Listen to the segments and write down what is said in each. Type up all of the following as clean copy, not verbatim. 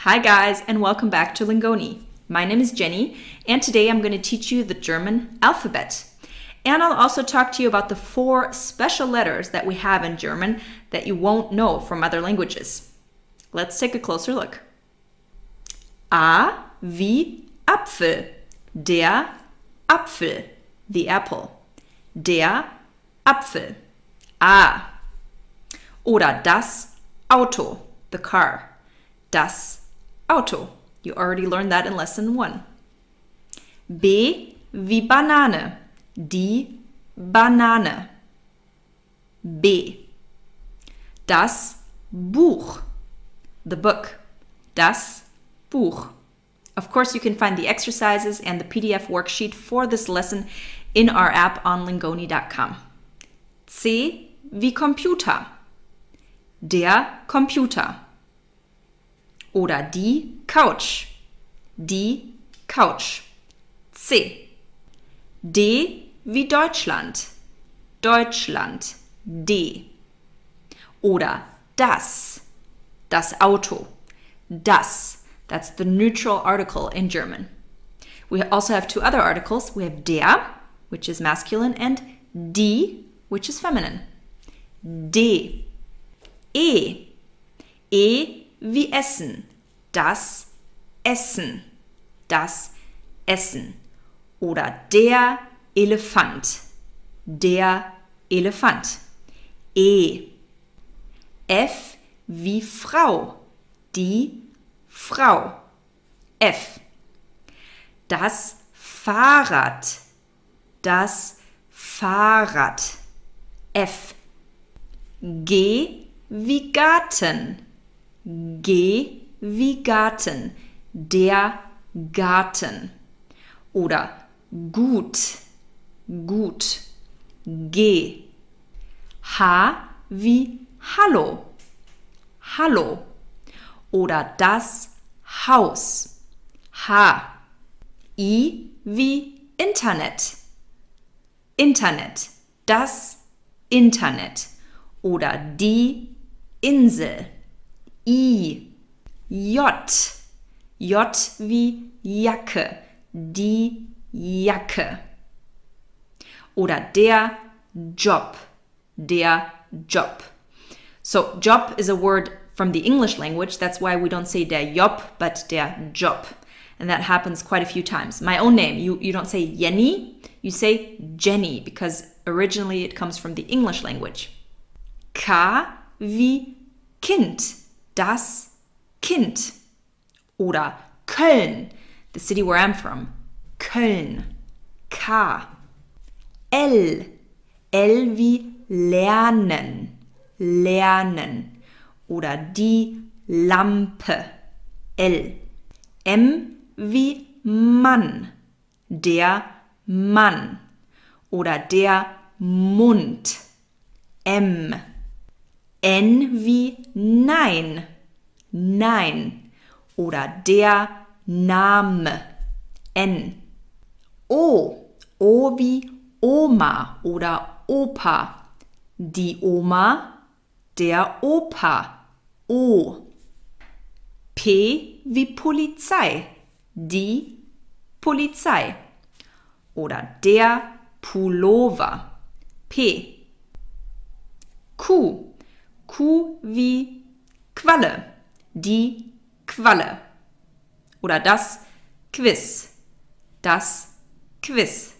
Hi guys, and welcome back to Lingoni. My name is Jenny, and today I'm going to teach you the German alphabet. And I'll also talk to you about the 4 special letters that we have in German that you won't know from other languages. Let's take a closer look. A wie Apfel, der Apfel, the apple, der Apfel, A. Oder das Auto, the car, das Auto. You already learned that in lesson 1. B wie Banane, die Banane. B. Das Buch, the book, das Buch. Of course, you can find the exercises and the PDF worksheet for this lesson in our app on lingoni.com. C wie Computer, der Computer. Oder die Couch, die Couch. C. D wie Deutschland, Deutschland, D. Oder das Auto, das. That's the neutral article in German. We also have 2 other articles. We have der, which is masculine, and die, which is feminine. D. E. E wie Essen, das Essen, das Essen. Oder der Elefant, der Elefant. E. F wie Frau, die Frau, F. Das Fahrrad, das Fahrrad, F. G wie Garten, G wie Garten, der Garten. Oder gut, gut, G. H wie Hallo, Hallo. Oder das Haus, H. I wie Internet, Internet, das Internet. Oder die Insel, I. J. J wie Jacke, die Jacke. Oder der Job, der Job. So, Job is a word from the English language. That's why we don't say der Job, but der Job. And that happens quite a few times. My own name, you don't say Jenny, you say Jenny, because originally it comes from the English language. K wie Kind, das Kind. Oder Köln, the city where I'm from. Köln, K. L, L wie lernen, lernen. Oder die Lampe, L. M wie Mann, der Mann. Oder der Mund, M. N wie Nein, Nein. Oder der Name, N. O, O wie Oma oder Opa. Die Oma, der Opa, O. P wie Polizei, die Polizei. Oder der Pullover, P. Q, Q wie Qualle, die Qualle. Oder das Quiz, das Quiz.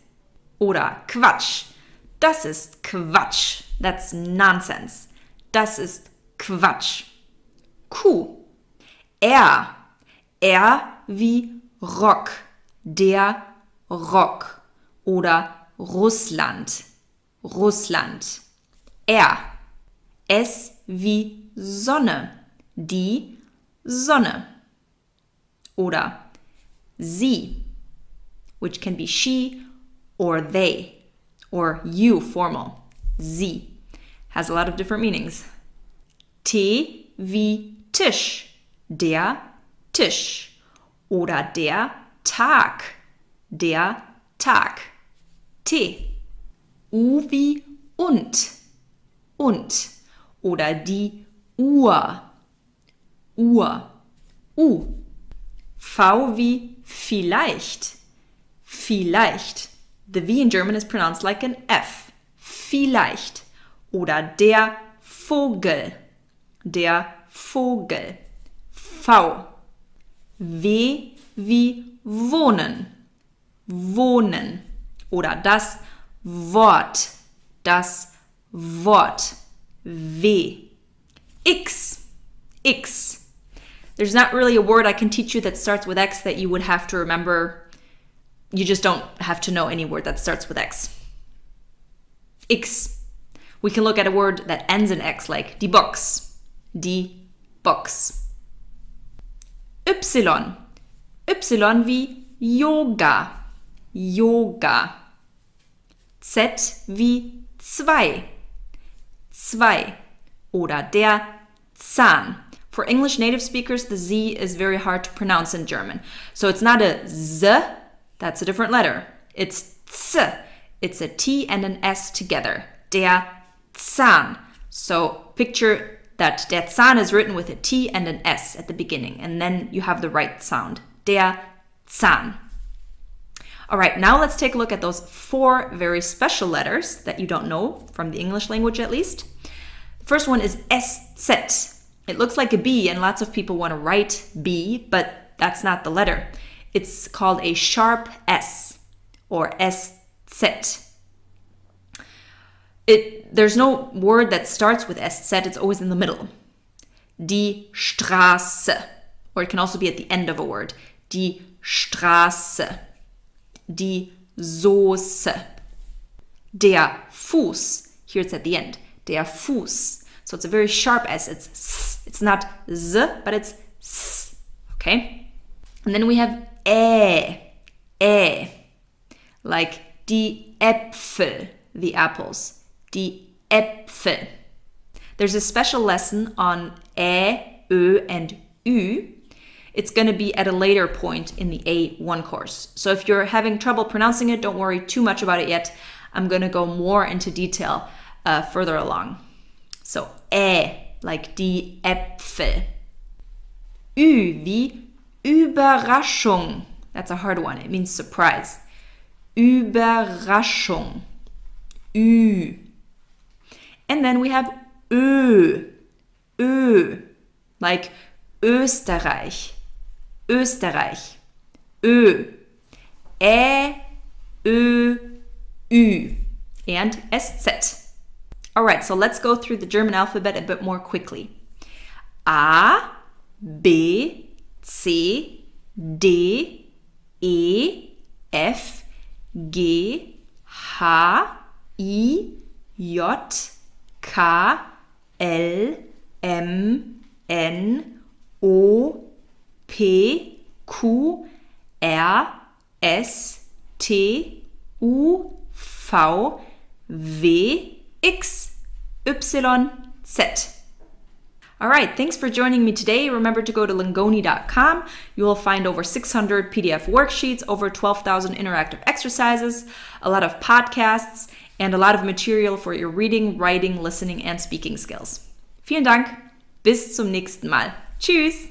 Oder Quatsch, das ist Quatsch, that's nonsense. Das ist Quatsch. Q. R. R wie Rock, der Rock. Oder Russland, Russland. R. S wie Sonne, die Sonne. Oder sie, which can be she or they, or you formal. Sie has a lot of different meanings. T wie Tisch, der Tisch. Oder der Tag, der Tag. T. U wie und. Oder die Uhr, Uhr. U. V wie vielleicht. Vielleicht. The V in German is pronounced like an F. Vielleicht. Oder der Vogel. Der Vogel. V. W wie wohnen. Wohnen. Oder das Wort. Das Wort. W. X. X. There's not really a word I can teach you that starts with X that you would have to remember. You just don't have to know any word that starts with X. X. We can look at a word that ends in X, like die Box. Die Box. Y. Y wie Yoga. Yoga. Z wie zwei. Zwei. Oder der Zahn. For English native speakers, the Z is very hard to pronounce in German. So it's not a Z, that's a different letter. It's Z. It's a T and an S together. Der Zahn. So picture that der Zahn is written with a T and an S at the beginning, and then you have the right sound. Der Zahn. All right, now let's take a look at those 4 very special letters that you don't know, from the English language at least. The first one is SZ. It looks like a B, and lots of people want to write B, but that's not the letter. It's called a sharp S, or SZ. There's no word that starts with SZ, it's always in the middle. Die Straße, or it can also be at the end of a word. Die Straße. Die Soße. Der Fuß. Here it's at the end. Der Fuß. So it's a very sharp S. It's S. It's not Z, but it's S. Okay? And then we have Ä. Like die Äpfel, the apples. Die Äpfel. There's a special lesson on Ä, Ö, and Ü. It's going to be at a later point in the A1 course. So if you're having trouble pronouncing it, don't worry too much about it yet. I'm going to go more into detail further along. So, like die Äpfel. Ü wie Überraschung. That's a hard one. It means surprise. Überraschung. Ü. And then we have Ö. Ö. Like Österreich. Österreich. Ö. Ö, Ü. And SZ. Alright, so let's go through the German alphabet a bit more quickly. A, B, C, D, E, F, G, H, I, J, K, L, M, N, O, P, Q, R, S, T, U, V, W, X, Y, Z. All right, thanks for joining me today. Remember to go to lingoni.com. You will find over 600 PDF worksheets, over 12,000 interactive exercises, a lot of podcasts, and a lot of material for your reading, writing, listening, and speaking skills. Vielen Dank. Bis zum nächsten Mal. Tschüss.